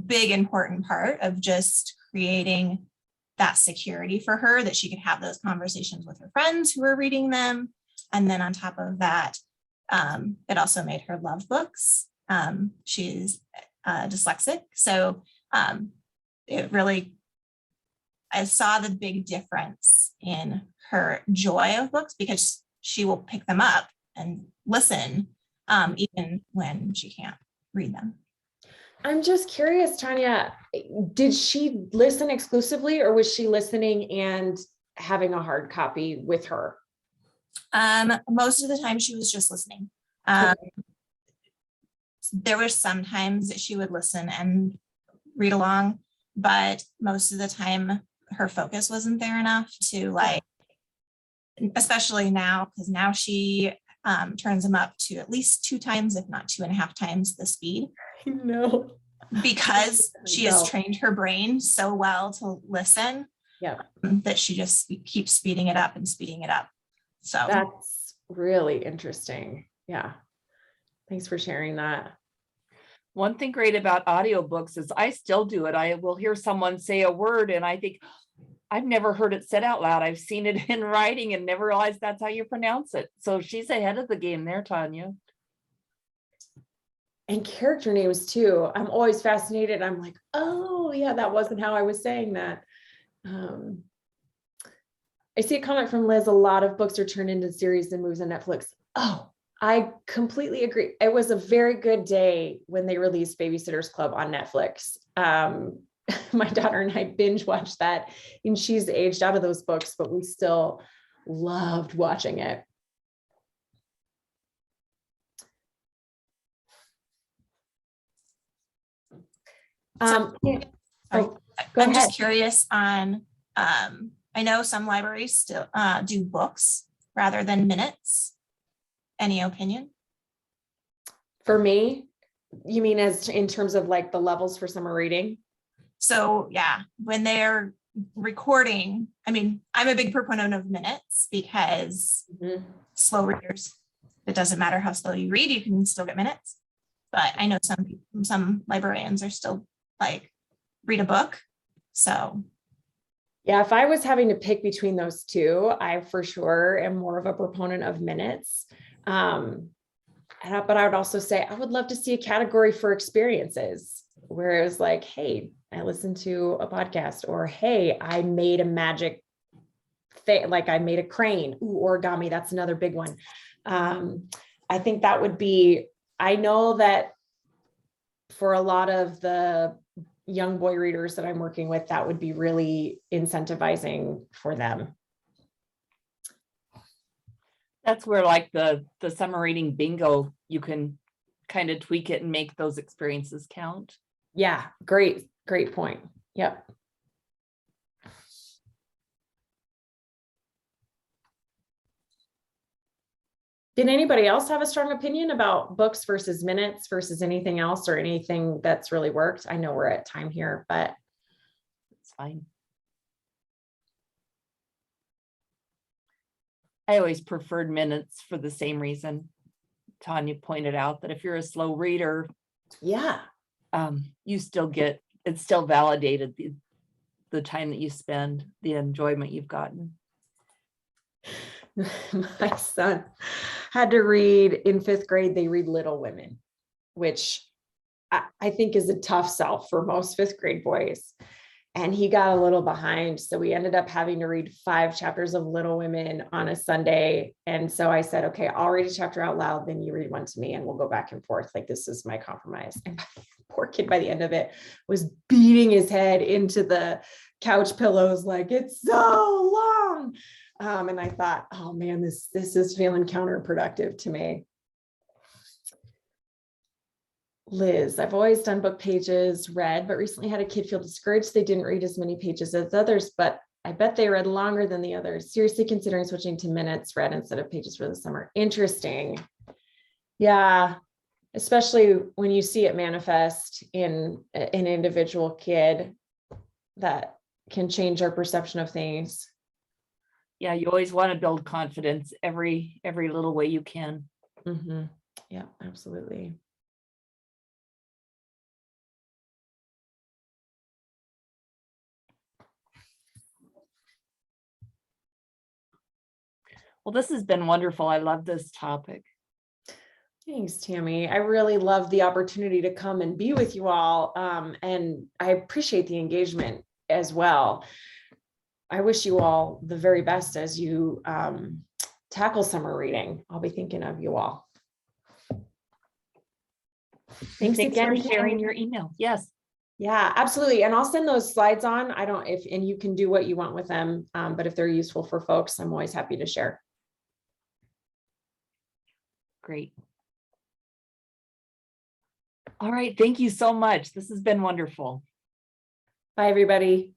big, important part of just creating that security for her, that she could have those conversations with her friends who were reading them. And then on top of that, it also made her love books. She's dyslexic. So it really, I saw the big difference in her joy of books, because she will pick them up and listen, even when she can't read them. I'm just curious, Tanya, did she listen exclusively, or was she listening and having a hard copy with her? Most of the time she was just listening. There were some times that she would listen and read along, but most of the time her focus wasn't there enough to, like, especially now, because now she turns them up to at least 2 times, if not 2.5 times the speed. No. Because she has trained her brain so well to listen, that she just keeps speeding it up and speeding it up. So that's really interesting. Yeah. Thanks for sharing that. One thing great about audiobooks is I still do it. I will hear someone say a word and I think, I've never heard it said out loud. I've seen it in writing and never realized that's how you pronounce it. So she's ahead of the game there, Tanya. And character names too. I'm always fascinated. I'm like, oh yeah, that wasn't how I was saying that. I see a comment from Liz. A lot of books are turned into series and movies on Netflix. Oh, I completely agree. It was a very good day when they released Babysitter's Club on Netflix. My daughter and I binge watched that, and she's aged out of those books, but we still loved watching it. I'm go ahead. just curious on, I know some libraries still do books rather than minutes. Any opinion? For me, you mean as in terms of like the levels for summer reading? So yeah, when they're recording, I mean, I'm a big proponent of minutes, because slow readers, it doesn't matter how slow you read, you can still get minutes. But I know some librarians are still like, read a book. So yeah, if I was having to pick between those two, I for sure am more of a proponent of minutes. But I would also say I would love to see a category for experiences, where it was like, hey, I listened to a podcast, or hey, I made a magic thing, like I made a crane. Ooh, origami, that's another big one. I think that would be, I know that for a lot of the young boy readers that I'm working with, that would be really incentivizing for them. That's where like the summer reading bingo, you can kind of tweak it and make those experiences count. Yeah, great point. Yep. Did anybody else have a strong opinion about books versus minutes versus anything else or anything that's really worked? I know we're at time here, but It's fine. I always preferred minutes for the same reason. Tanya pointed out that if you're a slow reader, yeah, you still get, it's still validated the time that you spend, the enjoyment you've gotten. my son had to read in 5th grade, they read Little Women, which I think is a tough sell for most 5th grade boys. And he got a little behind. So we ended up having to read 5 chapters of Little Women on a Sunday. And so I said, okay, I'll read a chapter out loud, then you read one to me and we'll go back and forth. Like, this is my compromise. And poor kid by the end of it was beating his head into the couch pillows like, it's so long. And I thought, oh man, this is feeling counterproductive to me. Liz, I've always done book pages read, but recently had a kid feel discouraged. They didn't read as many pages as others, but I bet they read longer than the others. Seriously considering switching to minutes read instead of pages for the summer. Interesting. Yeah, especially when you see it manifest in an individual kid, that can change our perception of things. Yeah, you always want to build confidence every little way you can. Mm-hmm. Yeah, absolutely. Well, this has been wonderful. I love this topic. Thanks, Tammy. I really love the opportunity to come and be with you all. And I appreciate the engagement as well. I wish you all the very best as you tackle summer reading. I'll be thinking of you all. Thanks again for sharing your email. Yes. Yeah, absolutely. And I'll send those slides on. And you can do what you want with them. But if they're useful for folks, I'm always happy to share. Great. All right. Thank you so much. This has been wonderful. Bye, everybody.